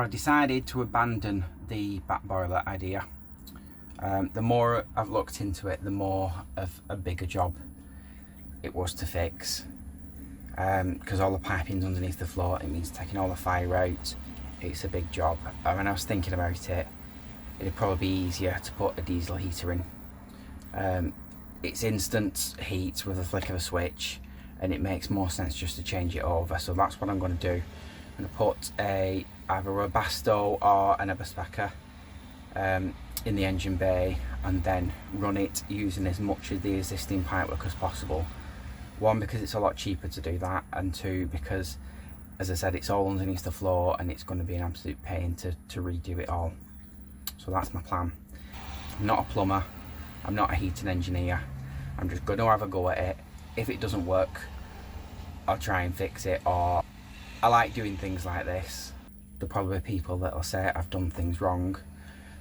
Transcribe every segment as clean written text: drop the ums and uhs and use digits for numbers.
I decided to abandon the back boiler idea. The more I've looked into it, the more of a bigger job it was to fix. Because all the piping's underneath the floor, it means taking all the fire out. It's a big job. When I was thinking about it, it'd probably be easier to put a diesel heater in. It's instant heat with a flick of a switch, and it makes more sense just to change it over. So that's what I'm going to do. I'm going to put either a Basto or an Eberspacher in the engine bay, and then run it using as much of the existing pipework as possible. One, because it's a lot cheaper to do that, and two, because, as I said, it's all underneath the floor and it's going to be an absolute pain to redo it all. So that's my plan. I'm not a plumber, I'm not a heating engineer, I'm just going to have a go at it. If it doesn't work, I'll try and fix it. Or I like doing things like this. There'll probably be people that'll say I've done things wrong,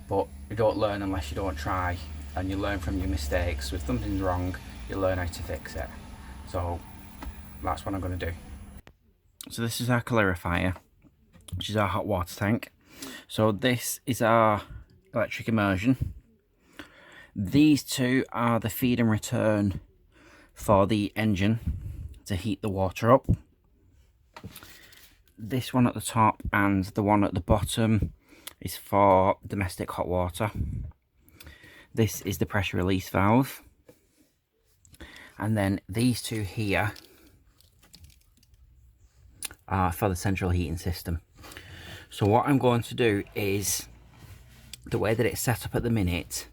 but you don't learn unless you don't try, and you learn from your mistakes. So if something's wrong, you learn how to fix it. So that's what I'm going to do. So this is our clarifier, which is our hot water tank. So this is our electric immersion. These two are the feed and return for the engine to heat the water up. This one at the top and the one at the bottom is for domestic hot water. This is the pressure release valve. And then these two here are for the central heating system. So what I'm going to do is, the way that it's set up at the minute,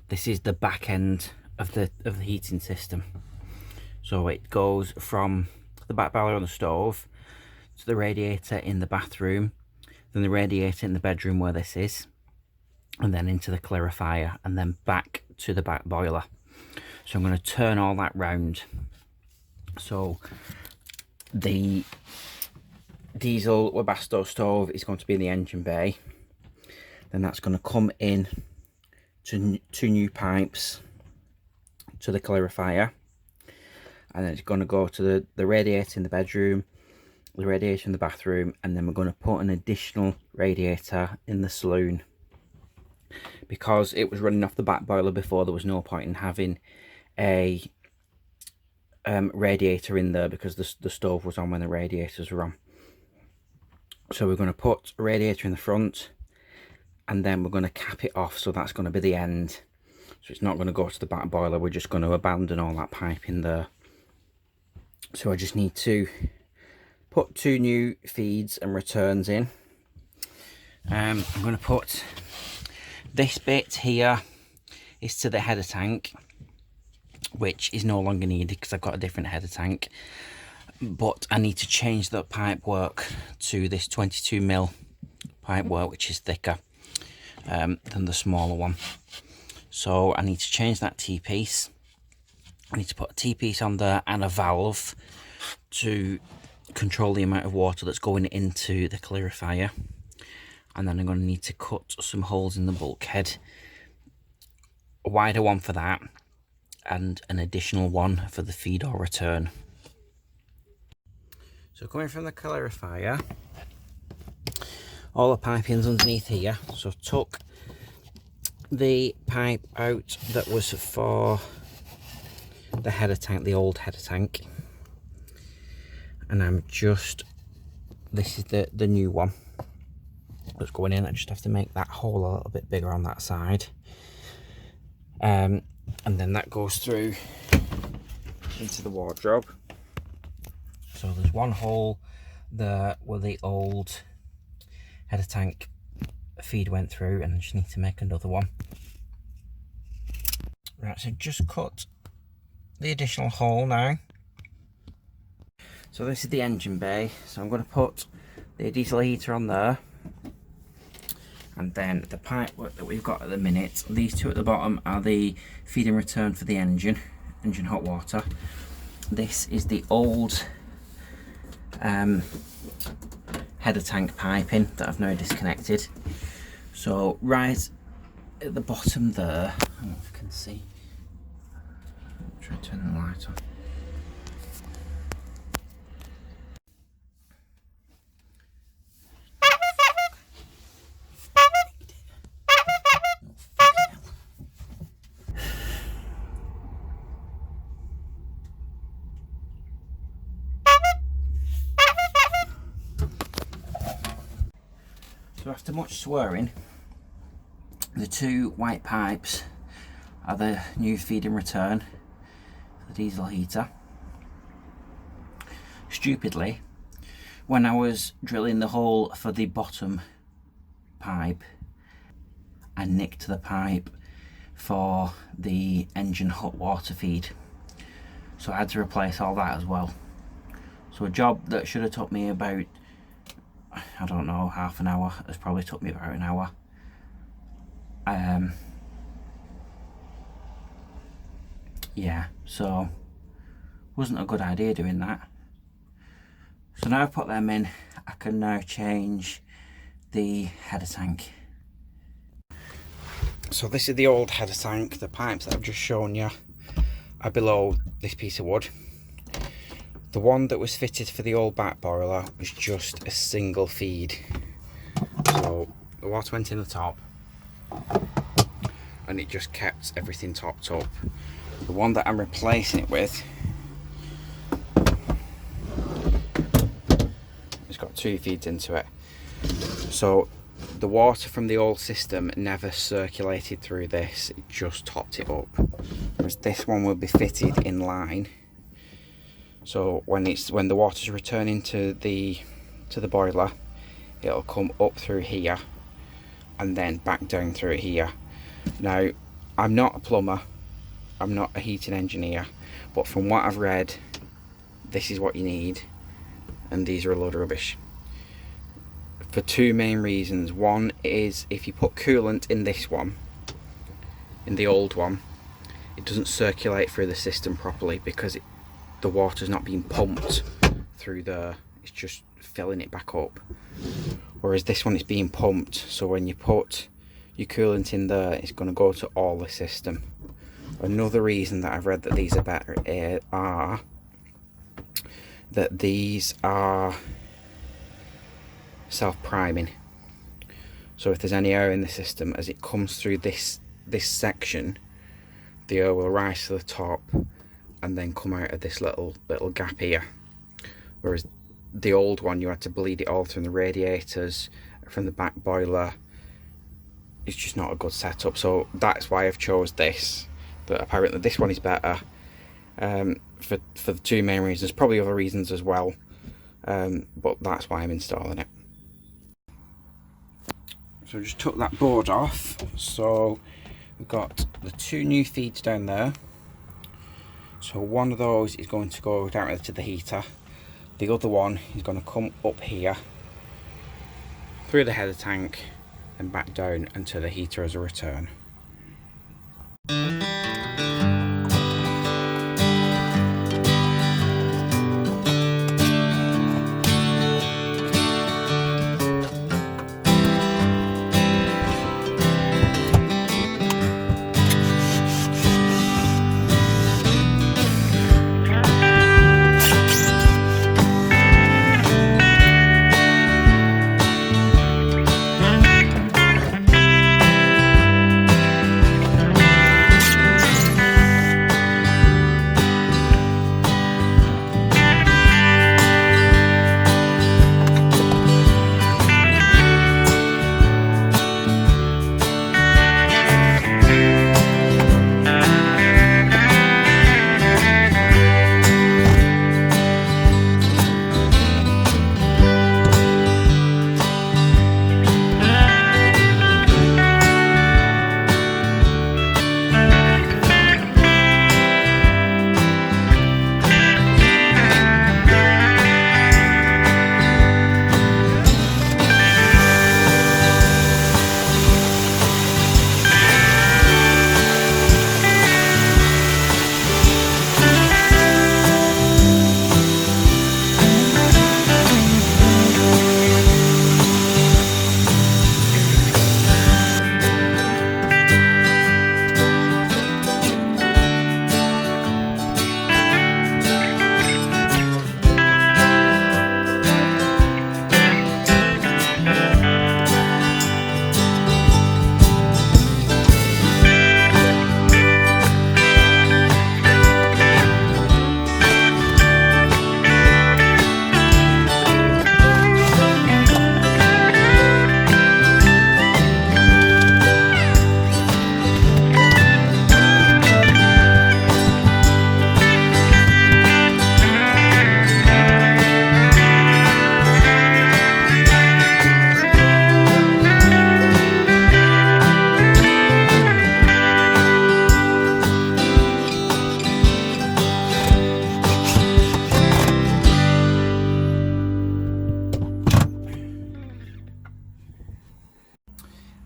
this is the back end of the heating system. So it goes from the back boiler on the stove to the radiator in the bathroom, then the radiator in the bedroom where this is, and then into the clarifier, and then back to the back boiler. So I'm going to turn all that round. So the diesel Webasto stove is going to be in the engine bay. Then that's going to come in to two new pipes to the clarifier. And then it's going to go to the radiator in the bedroom, the radiator in the bathroom, and then we're going to put an additional radiator in the saloon. Because it was running off the back boiler before, there was no point in having a radiator in there, because the stove was on when the radiators were on. So we're going to put a radiator in the front, and then we're going to cap it off, so that's going to be the end. So it's not going to go to the back boiler, we're just going to abandon all that pipe in there. So I just need to put two new feeds and returns in. I'm going to put this bit here is to the header tank, which is no longer needed because I've got a different header tank. But I need to change the pipework to this 22mm pipework, which is thicker than the smaller one. So I need to change that T-piece. I need to put a T-piece on there and a valve to control the amount of water that's going into the clarifier. And then I'm going to need to cut some holes in the bulkhead. A wider one for that, and an additional one for the feed or return. So coming from the clarifier, all the piping's underneath here. So took the pipe out that was for the header tank, the old header tank, and I'm just, this is the new one that's going in. I just have to make that hole a little bit bigger on that side, and then that goes through into the wardrobe. So there's one hole there where the old header tank feed went through, and I just need to make another one. Right, so just cut the additional hole now. So this is the engine bay, so I'm going to put the diesel heater on there, and then the pipework that we've got at the minute, these two at the bottom are the feed and return for the engine hot water. This is the old header tank piping that I've now disconnected. So right at the bottom there, I don't know if you can see, try to turn the light on. So after much swearing, the two white pipes are the new feed in return for the diesel heater. Stupidly, when I was drilling the hole for the bottom pipe, I nicked the pipe for the engine hot water feed, so I had to replace all that as well. So a job that should have took me about, I don't know, half an hour, has probably took me about an hour. Yeah, so wasn't a good idea doing that. So now I've put them in, I can now change the header tank. So this is the old header tank. The pipes that I've just shown you are below this piece of wood. The one that was fitted for the old back boiler was just a single feed. So the water went in the top and it just kept everything topped up. The one that I'm replacing it with, it's got two feeds into it. So the water from the old system never circulated through this, it just topped it up. Whereas this one will be fitted in line. So when the water's returning to the boiler, it'll come up through here and then back down through here. Now, I'm not a plumber, I'm not a heating engineer, but from what I've read, this is what you need, and these are a load of rubbish. For two main reasons. One is if you put coolant in this one, in the old one, it doesn't circulate through the system properly because the water's not being pumped through there, it's just filling it back up. Whereas this one is being pumped, so when you put your coolant in there, it's going to go to all the system. Another reason that I've read that these are better are that these are self-priming. So if there's any air in the system, as it comes through this section, the air will rise to the top and then come out of this little gap here. Whereas the old one, you had to bleed it all through the radiators, from the back boiler. It's just not a good setup. So that's why I've chose this. But apparently this one is better for the two main reasons. Probably other reasons as well, but that's why I'm installing it. So I just took that board off. So we've got the two new feeds down there. So one of those is going to go down to the heater. The other one is going to come up here through the header tank and back down and to the heater as a return.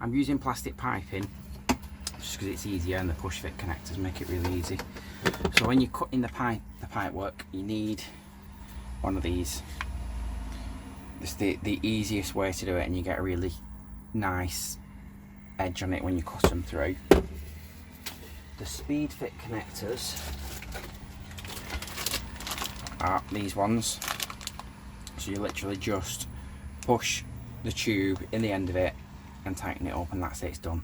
I'm using plastic piping just because it's easier, and the push fit connectors make it really easy. So when you're cutting the pipe work, you need one of these. It's the easiest way to do it, and you get a really nice edge on it when you cut them through. The speed fit connectors are these ones. So you literally just push the tube in the end of it and tighten it up, and that's it, it's done.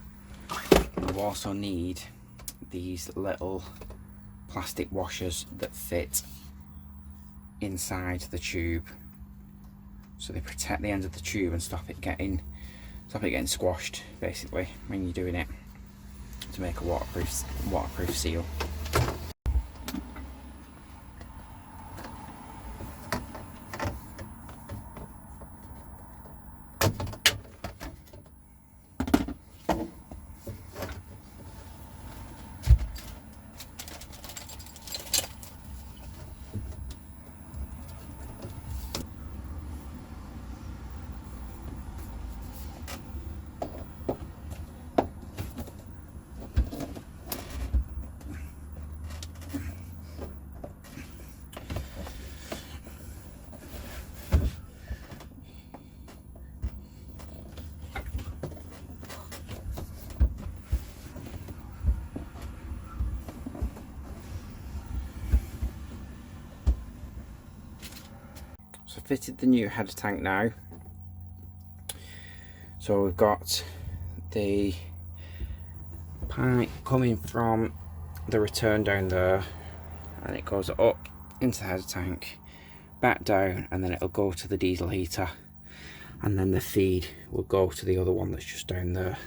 You also need these little plastic washers that fit inside the tube, so they protect the ends of the tube and stop it getting squashed basically when you're doing it, to make a waterproof seal. So fitted the new header tank now. So we've got the pipe coming from the return down there, and it goes up into the header tank, back down, and then it'll go to the diesel heater, and then the feed will go to the other one that's just down there.